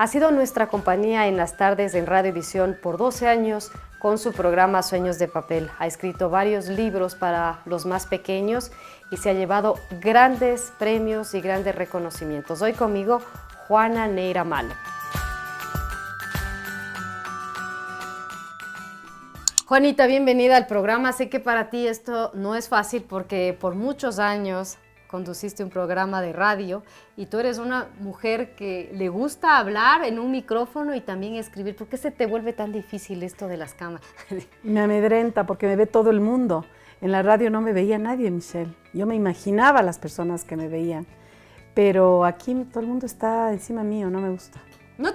Ha sido nuestra compañía en las tardes en Radio Edición por 12 años con su programa Sueños de Papel. Ha escrito varios libros para los más pequeños y se ha llevado grandes premios y grandes reconocimientos. Hoy conmigo, Juana Neira Malo. Juanita, bienvenida al programa. Sé que para ti esto no es fácil porque por muchos años conduciste un programa de radio y tú eres una mujer que le gusta hablar en un micrófono y también escribir. ¿Por qué se te vuelve tan difícil esto de las cámaras? Me amedrenta porque me ve todo el mundo. En la radio no me veía nadie, Michelle. Yo me imaginaba las personas que me veían, pero aquí todo el mundo está encima mío, no me gusta. No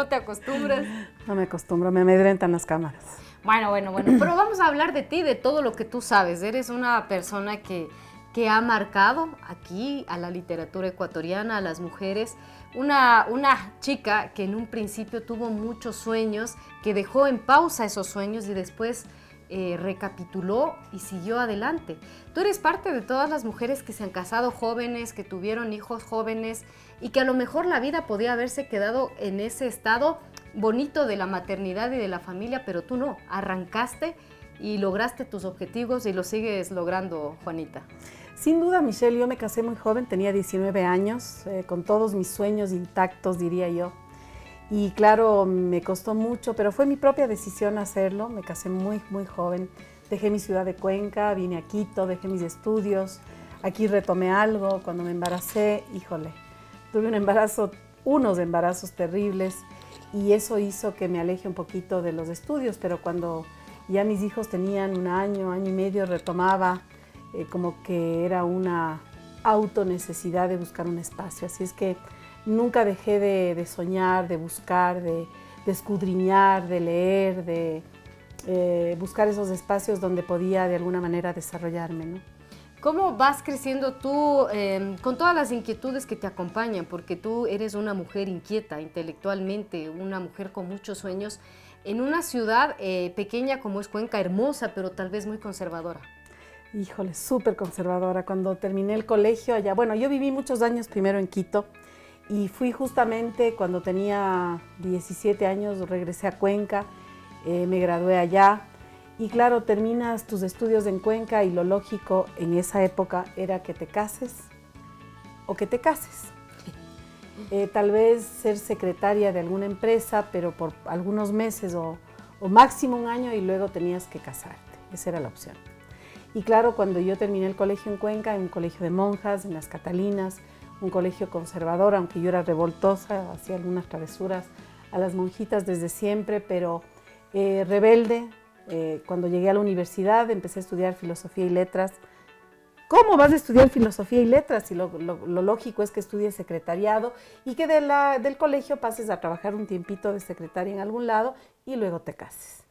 te acostumbras. No me acostumbro, me amedrentan las cámaras. Bueno, pero vamos a hablar de ti, de todo lo que tú sabes. Eres una persona que ha marcado aquí a la literatura ecuatoriana, a las mujeres. Una chica que en un principio tuvo muchos sueños, que dejó en pausa esos sueños y después recapituló y siguió adelante. Tú eres parte de todas las mujeres que se han casado jóvenes, que tuvieron hijos jóvenes y que a lo mejor la vida podía haberse quedado en ese estado bonito de la maternidad y de la familia, pero tú no, arrancaste y lograste tus objetivos y lo sigues logrando, Juanita. Sin duda, Michelle, yo me casé muy joven, tenía 19 años, con todos mis sueños intactos, diría yo. Y claro, me costó mucho, pero fue mi propia decisión hacerlo. Me casé muy joven. Dejé mi ciudad de Cuenca, vine a Quito, dejé mis estudios. Aquí retomé algo. Cuando me embaracé, híjole, tuve unos embarazos terribles y eso hizo que me aleje un poquito de los estudios. Pero cuando ya mis hijos tenían un año y medio, retomaba como que era una autonecesidad de buscar un espacio. Así es que nunca dejé de soñar, de buscar, de escudriñar, de leer, de buscar esos espacios donde podía de alguna manera desarrollarme, ¿no? ¿Cómo vas creciendo tú con todas las inquietudes que te acompañan? Porque tú eres una mujer inquieta intelectualmente, una mujer con muchos sueños, en una ciudad pequeña como es Cuenca, hermosa, pero tal vez muy conservadora. Híjole, súper conservadora. Cuando terminé el colegio allá, bueno, yo viví muchos años primero en Quito, y fui justamente cuando tenía 17 años, regresé a Cuenca, me gradué allá. Y claro, terminas tus estudios en Cuenca y lo lógico en esa época era que te cases o que te cases. Tal vez ser secretaria de alguna empresa, pero por algunos meses o máximo un año y luego tenías que casarte. Esa era la opción. Y claro, cuando yo terminé el colegio en Cuenca, en un colegio de monjas, en las Catalinas, un colegio conservador, aunque yo era revoltosa, hacía algunas travesuras a las monjitas desde siempre, pero rebelde. Cuando llegué a la universidad empecé a estudiar filosofía y letras. ¿Cómo vas a estudiar filosofía y letras? Si lo lógico es que estudies secretariado y que del colegio pases a trabajar un tiempito de secretaria en algún lado y luego te cases.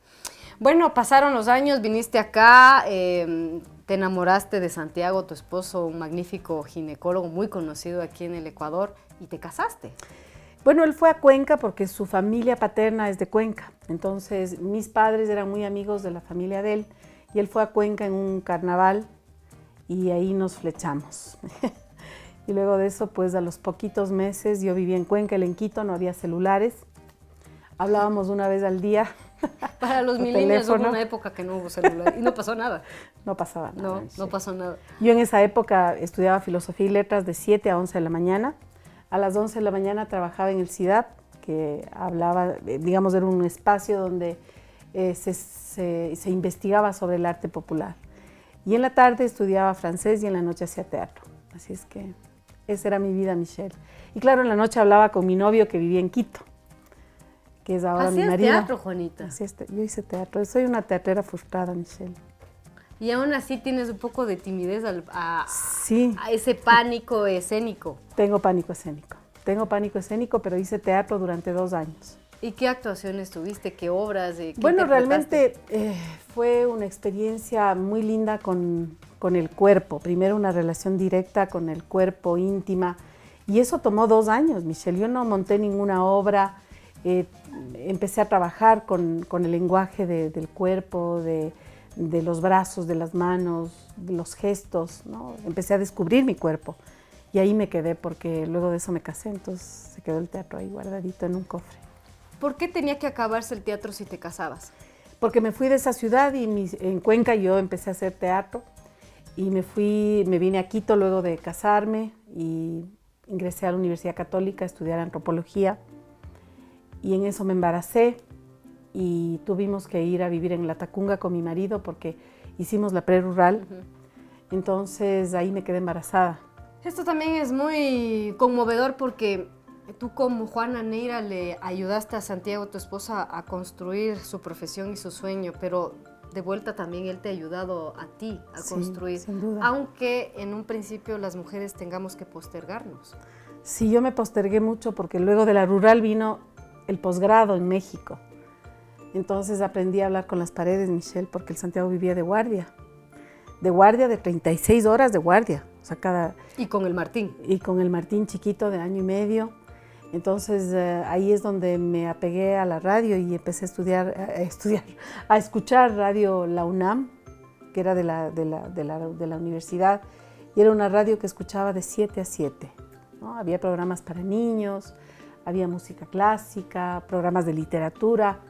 Bueno, pasaron los años, viniste acá, te enamoraste de Santiago, tu esposo, un magnífico ginecólogo muy conocido aquí en el Ecuador, y te casaste. Bueno, él fue a Cuenca porque su familia paterna es de Cuenca. Entonces, mis padres eran muy amigos de la familia de él y él fue a Cuenca en un carnaval y ahí nos flechamos. Y luego de eso, pues a los poquitos meses, yo vivía en Cuenca, él en Quito, no había celulares. Hablábamos una vez al día. Para los millennials hubo una época que no hubo celular y no pasó nada. No pasaba nada. No pasó nada. Yo en esa época estudiaba filosofía y letras de 7 a 11 de la mañana. A las 11 de la mañana trabajaba en el CIDAD, que hablaba, digamos, era un espacio donde se investigaba sobre el arte popular. Y en la tarde estudiaba francés y en la noche hacía teatro. Así es que esa era mi vida, Michelle. Y claro, en la noche hablaba con mi novio que vivía en Quito, que es ahora mi marido. ¿Hacías teatro, Juanita? Yo hice teatro, soy una teatrera frustrada, Michelle. Y aún así tienes un poco de timidez sí. A ese pánico escénico. Tengo pánico escénico, pero hice teatro durante 2 años. ¿Y qué actuaciones tuviste? ¿Qué obras? Bueno, realmente fue una experiencia muy linda con el cuerpo. Primero una relación directa con el cuerpo, íntima. Y eso tomó 2 años, Michelle. Yo no monté ninguna obra. Empecé a trabajar con el lenguaje del cuerpo, de los brazos, de las manos, de los gestos, ¿no? Empecé a descubrir mi cuerpo. Y ahí me quedé porque luego de eso me casé, entonces se quedó el teatro ahí guardadito en un cofre. ¿Por qué tenía que acabarse el teatro si te casabas? Porque me fui de esa ciudad y en Cuenca yo empecé a hacer teatro y me vine a Quito luego de casarme y ingresé a la Universidad Católica a estudiar antropología y en eso me embaracé y tuvimos que ir a vivir en Latacunga con mi marido porque hicimos la prerural. Entonces ahí me quedé embarazada. Esto también es muy conmovedor porque tú como Juana Neira le ayudaste a Santiago, tu esposa, a construir su profesión y su sueño, pero de vuelta también él te ha ayudado a ti a construir, sin duda. Aunque en un principio las mujeres tengamos que postergarnos. Sí, yo me postergué mucho porque luego de la rural vino el posgrado en México. Entonces aprendí a hablar con las paredes, Michelle, porque el Santiago vivía de guardia de 36 horas de guardia. O sea, Y con el Martín. Y con el Martín chiquito de año y medio. Entonces ahí es donde me apegué a la radio y empecé a escuchar radio La UNAM, que era de la universidad, y era una radio que escuchaba de 7 a 7, ¿no? Había programas para niños, había música clásica, programas de literatura,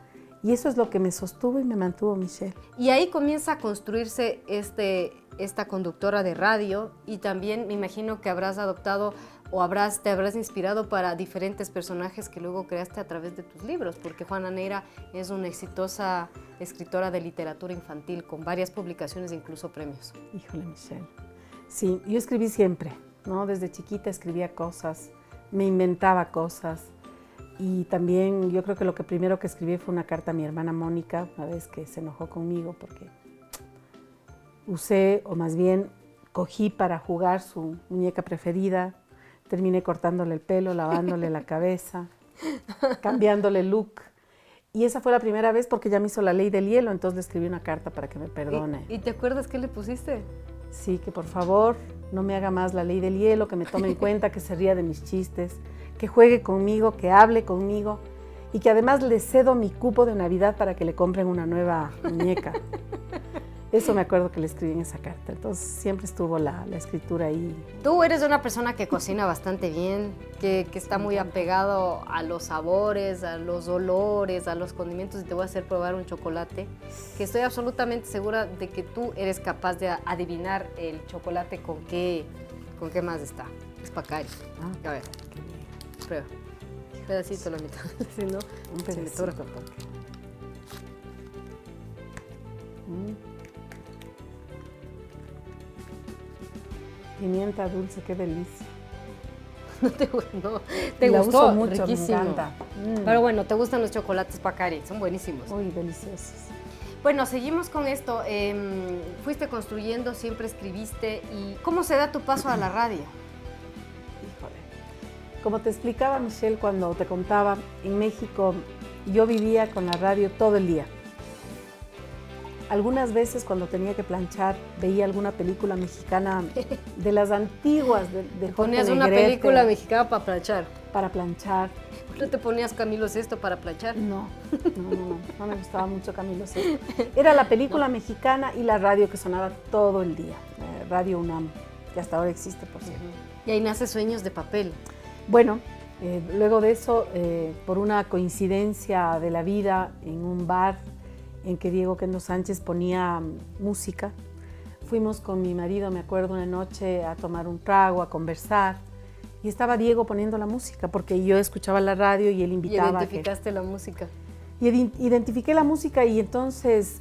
y eso es lo que me sostuvo y me mantuvo, Michelle. Y ahí comienza a construirse esta conductora de radio y también me imagino que habrás adoptado o te habrás inspirado para diferentes personajes que luego creaste a través de tus libros, porque Juana Neira es una exitosa escritora de literatura infantil con varias publicaciones e incluso premios. Híjole, Michelle. Sí, yo escribí siempre, ¿no? Desde chiquita escribía cosas, me inventaba cosas y también yo creo que lo primero que escribí fue una carta a mi hermana Mónica, una vez que se enojó conmigo porque usé, o más bien cogí para jugar su muñeca preferida. Terminé cortándole el pelo, lavándole la cabeza, cambiándole el look. Y esa fue la primera vez porque ella me hizo la ley del hielo, entonces le escribí una carta para que me perdone. ¿Y te acuerdas qué le pusiste? Sí, que por favor no me haga más la ley del hielo, que me tome en cuenta, que se ría de mis chistes, que juegue conmigo, que hable conmigo y que además le cedo mi cupo de Navidad para que le compren una nueva muñeca. Eso me acuerdo que le escribí en esa carta, entonces siempre estuvo la escritura ahí. Tú eres una persona que cocina bastante bien, que está muy apegado a los sabores, a los olores, a los condimentos, y te voy a hacer probar un chocolate, que estoy absolutamente segura de que tú eres capaz de adivinar el chocolate con qué más está. Es Pacari. A ver, prueba. Un pedacito la mitad, si no, un pedacito. Pimienta dulce, qué delicia. Te la gustó, uso mucho, riquísimo. Me encanta. Pero bueno, te gustan los chocolates Pacari, son buenísimos. Uy, deliciosos. Bueno, seguimos con esto. Fuiste construyendo, siempre escribiste. ¿Y cómo se da tu paso a la radio? Híjole. Como te explicaba, Michelle, cuando te contaba, en México yo vivía con la radio todo el día. Algunas veces cuando tenía que planchar veía alguna película mexicana de las antiguas de Jorge Ponías Negrete. una película mexicana para planchar. Para planchar. ¿No te ponías Camilo Sesto para planchar? No me gustaba mucho Camilo Sesto. Era la película mexicana y la radio que sonaba todo el día, Radio UNAM, que hasta ahora existe, por cierto. Y ahí nace Sueños de Papel. Bueno, luego de eso, por una coincidencia de la vida, en un bar en que Diego Kendo Sánchez ponía música, fuimos con mi marido, me acuerdo, una noche a tomar un trago, a conversar, y estaba Diego poniendo la música, porque yo escuchaba la radio y él invitaba. ¿Y identificaste la música? Y identifiqué la música y entonces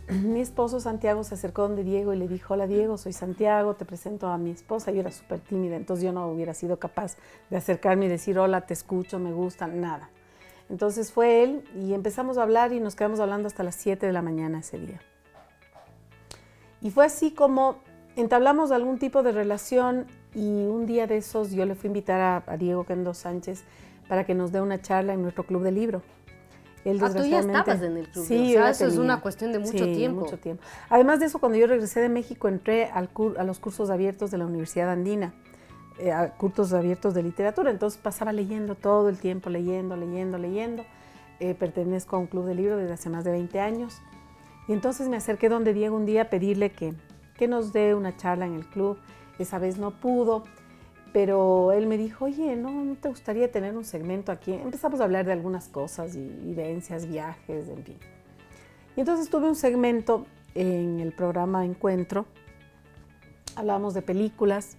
mi esposo Santiago se acercó donde Diego y le dijo: hola Diego, soy Santiago, te presento a mi esposa. Yo era súper tímida, entonces yo no hubiera sido capaz de acercarme y decir hola, te escucho, me gusta, nada. Entonces fue él y empezamos a hablar y nos quedamos hablando hasta las 7 de la mañana ese día. Y fue así como entablamos algún tipo de relación y un día de esos yo le fui a invitar a Diego Kendo Sánchez para que nos dé una charla en nuestro club de libro. Él, tú ya estabas en el club. Sí, o sea, eso es una cuestión de mucho tiempo. Mucho tiempo. Además de eso, cuando yo regresé de México, entré a los cursos abiertos de la Universidad Andina, a cursos abiertos de literatura. Entonces pasaba leyendo todo el tiempo, leyendo. Pertenezco a un club de libro desde hace más de 20 años. Y entonces me acerqué donde Diego un día a pedirle que nos dé una charla en el club. Esa vez no pudo. pero él me dijo, oye, ¿no te gustaría tener un segmento aquí? Empezamos a hablar de algunas cosas, y vivencias, viajes, en fin. Y entonces tuve un segmento en el programa Encuentro. Hablábamos de películas,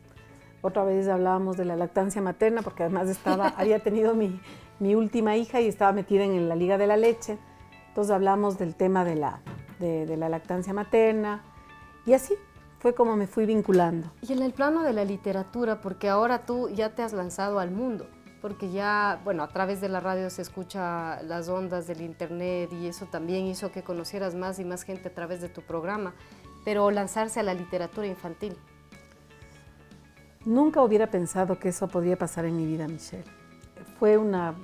otra vez hablábamos de la lactancia materna, porque además había tenido mi última hija y estaba metida en la Liga de la Leche. Entonces hablamos del tema de la lactancia materna, y así fue como me fui vinculando. Y en el plano de la literatura, porque ahora tú ya te has lanzado al mundo, porque ya, bueno, a través de la radio se escucha las ondas del internet y eso también hizo que conocieras más y más gente a través de tu programa, pero lanzarse a la literatura infantil. Nunca hubiera pensado que eso podría pasar en mi vida, Michelle. Fue una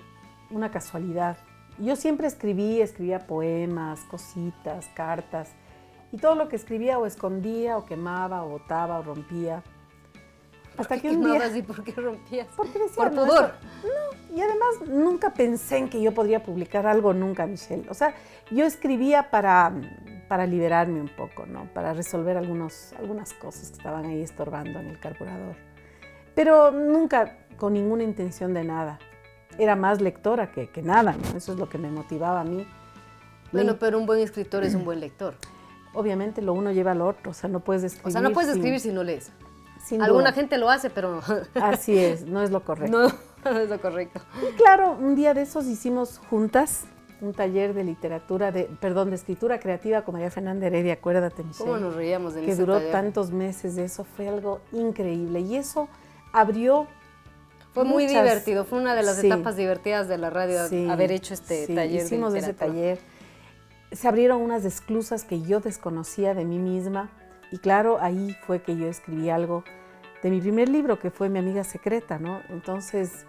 casualidad. Yo siempre escribía poemas, cositas, cartas, y todo lo que escribía o escondía, o quemaba, o botaba, o rompía. Hasta que un día... ¿Y por qué rompías? Porque decía, ¿por pudor? No, y además nunca pensé en que yo podría publicar algo nunca, Michelle. O sea, yo escribía para liberarme un poco, ¿no? Para resolver algunas cosas que estaban ahí estorbando en el carburador. Pero nunca con ninguna intención de nada. Era más lectora que nada, ¿no? Eso es lo que me motivaba a mí. Bueno, pero un buen escritor es un buen lector. Obviamente lo uno lleva al otro, o sea, no puedes escribir. O sea, no puedes escribir si no lees. Sin Alguna duda. gente lo hace, pero... Así es, no es lo correcto. No es lo correcto. Y claro, un día de esos hicimos juntas un taller de de escritura creativa con María Fernanda Heredia, acuérdate, Michelle. ¿Cómo nos reíamos en que ese duró taller? Tantos meses de eso, fue algo increíble. Y eso abrió... Fue muy divertido, fue una de las etapas divertidas de la radio, haber hecho este taller. Hicimos ese taller. Se abrieron unas esclusas que yo desconocía de mí misma, y claro, ahí fue que yo escribí algo de mi primer libro, que fue Mi amiga secreta, ¿no? Entonces,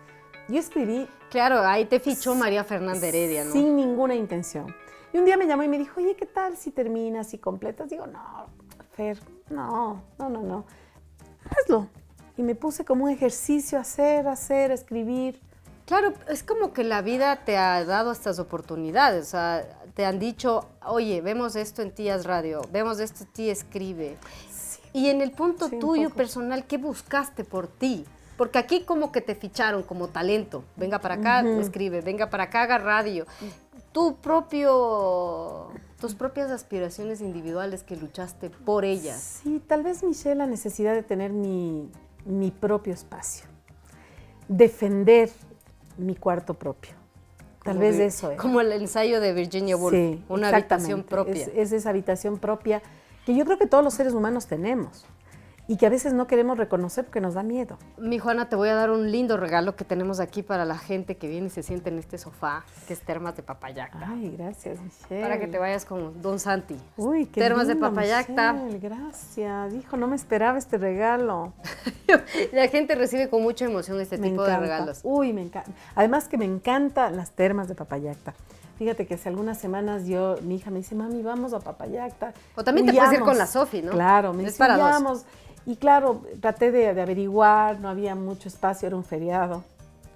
yo escribí... Claro, ahí te fichó María Fernanda Heredia, ¿no? Sin ninguna intención. Y un día me llamó y me dijo, oye, ¿qué tal si terminas y completas? Digo, no, Fer, no. Hazlo. Y me puse como un ejercicio a hacer, escribir. Claro, es como que la vida te ha dado estas oportunidades, o sea, te han dicho, oye, vemos esto en Tías Radio, vemos esto en Tí Escribe. Sí, y en el punto tuyo personal, ¿qué buscaste por ti? Porque aquí como que te ficharon como talento, venga para acá, escribe, venga para acá, haga radio. Tus propias aspiraciones individuales que luchaste por ellas. Sí, tal vez, Michelle, la necesidad de tener mi propio espacio, defender mi cuarto propio. Tal vez eso es. Como el ensayo de Virginia Woolf, sí, una habitación propia. Es esa habitación propia que yo creo que todos los seres humanos tenemos y que a veces no queremos reconocer porque nos da miedo. Mi Juana, te voy a dar un lindo regalo que tenemos aquí para la gente que viene y se siente en este sofá, que es Termas de Papayacta. Ay, gracias, Michelle. Para que te vayas con Don Santi. Uy, qué Termas lindo, de Papayacta. Michelle, gracias. Hijo, no me esperaba este regalo. La gente recibe con mucha emoción este tipo de regalos. Uy, me encanta. Además que me encantan las termas de Papayacta. Fíjate que hace algunas semanas mi hija me dice, mami, vamos a Papayacta. O también te puedes ir con la Sofi, ¿no? Claro, me dice, vamos. Y claro, traté de averiguar, no había mucho espacio, era un feriado,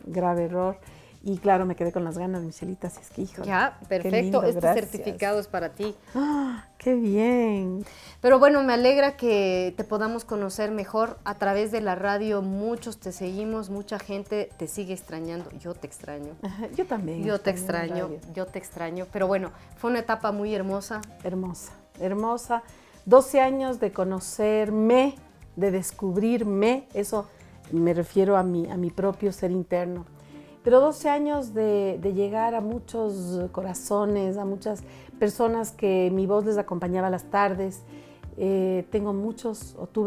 grave error. Y claro, me quedé con las ganas, Michelita, así es que, hijo. Ya, perfecto, este certificado es para ti. ¡Ah, qué bien! Pero bueno, me alegra que te podamos conocer mejor a través de la radio. Muchos te seguimos, mucha gente te sigue extrañando. Yo te extraño. Yo también. Yo te extraño. Pero bueno, fue una etapa muy hermosa. Hermosa. 12 años de conocerme, de descubrirme, eso me refiero a mi propio ser interno. Pero 12 años de llegar a muchos corazones, a muchas personas que mi voz les acompañaba las tardes. Tuve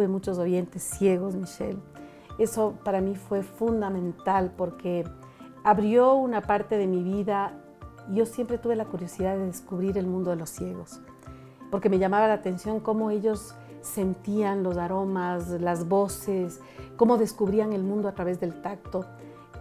muchos oyentes ciegos, Michelle. Eso para mí fue fundamental porque abrió una parte de mi vida. Yo siempre tuve la curiosidad de descubrir el mundo de los ciegos, porque me llamaba la atención cómo ellos sentían los aromas, las voces, cómo descubrían el mundo a través del tacto.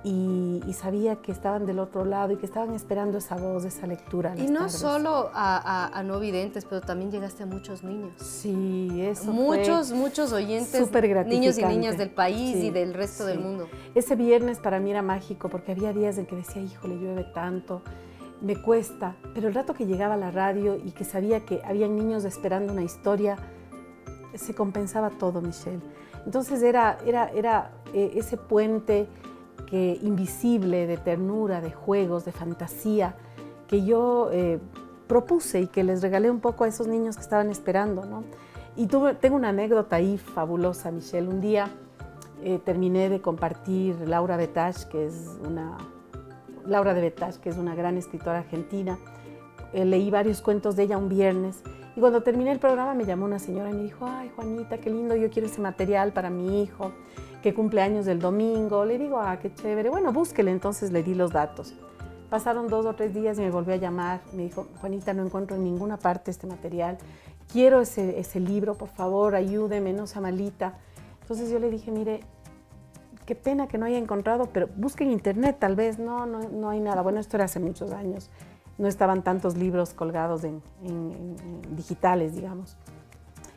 Y sabía que estaban del otro lado y que estaban esperando esa voz, esa lectura. Y no solo a no videntes, pero también llegaste a muchos niños. Sí, eso muchos oyentes, niños y niñas del país y del resto del mundo. Ese viernes para mí era mágico porque había días en que decía, híjole, llueve tanto, me cuesta. Pero el rato que llegaba a la radio y que sabía que había niños esperando una historia, se compensaba todo, Michelle. Entonces era ese puente invisible de ternura, de juegos, de fantasía, que yo propuse y que les regalé un poco a esos niños que estaban esperando, ¿no? Y tengo una anécdota ahí fabulosa, Michelle. Un día terminé de compartir Laura de Betache, que es una gran escritora argentina. Leí varios cuentos de ella un viernes y cuando terminé el programa me llamó una señora y me dijo: ay, Juanita, qué lindo, yo quiero ese material para mi hijo, que cumple años el domingo. Le digo: ah, qué chévere, bueno, búsquele. Entonces le di los datos. Pasaron 2 o 3 días y me volvió a llamar. Me dijo: Juanita, no encuentro en ninguna parte este material. Quiero ese libro, por favor, ayúdeme, no sea malita. Entonces yo le dije: mire, qué pena que no haya encontrado, pero busque en internet, tal vez. No hay nada. Bueno, esto era hace muchos años. No estaban tantos libros colgados en digitales, digamos.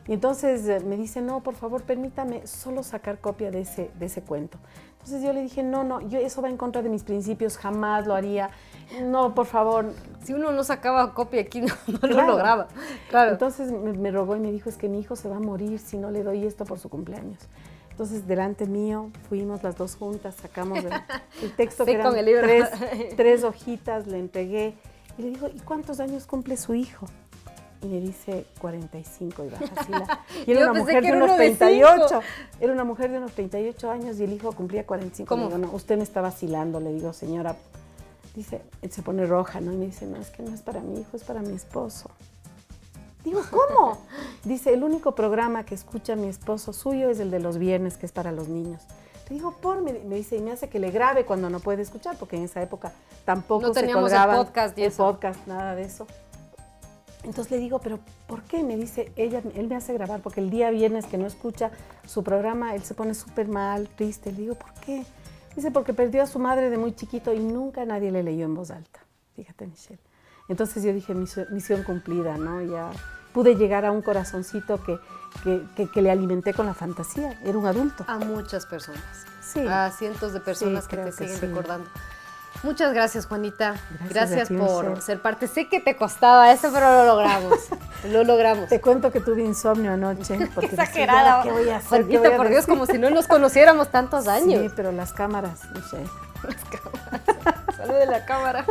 Y entonces me dice: no, por favor, permítame solo sacar copia de ese cuento. Entonces yo le dije: no, eso va en contra de mis principios, jamás lo haría. No, por favor. Si uno no sacaba copia aquí, no Claro. lo lograba. Claro. Entonces me rogó y me dijo: es que mi hijo se va a morir si no le doy esto por su cumpleaños. Entonces, delante mío, fuimos las dos juntas, sacamos el texto, Sí, que eran con el libro. 3 hojitas, le entregué. Y le digo: ¿y cuántos años cumple su hijo? Y me dice: 45, y baja así y era Yo una pensé mujer que de era unos uno de 38. 5. Era una mujer de unos 38 años y el hijo cumplía 45. ¿Cómo? Le digo: no, usted me está vacilando. Le digo: señora, dice, él se pone roja, ¿no? Y me dice: no, es que no es para mi hijo, es para mi esposo. Digo: ¿cómo? Dice: el único programa que escucha mi esposo suyo es el de los viernes, que es para los niños. Le digo: me dice, y me hace que le grabe cuando no puede escuchar, porque en esa época tampoco No se teníamos colgaban el podcast y eso. nada de eso. Entonces le digo: ¿pero por qué? Me dice: él me hace grabar, porque el día viernes que no escucha su programa, él se pone súper mal, triste. Le digo: ¿por qué? Dice: porque perdió a su madre de muy chiquito y nunca nadie le leyó en voz alta. Fíjate, Michelle. Entonces yo dije: misión cumplida, ¿no? Ya pude llegar a un corazoncito que le alimenté con la fantasía. Era un adulto. A muchas personas. Sí. A cientos de personas Sí, que te creo que siguen sí. recordando. Muchas gracias, Juanita. Gracias a ti, por Michelle. ser parte. Sé que te costaba eso, pero lo logramos. Lo logramos. Te cuento que tuve insomnio anoche. Porque Qué decía: exagerada. ¿qué voy a hacer? ¿Qué Juanita, voy a por Dios, decir? como si no nos conociéramos tantos años. Sí, pero las cámaras, Michelle. Salud de la cámara.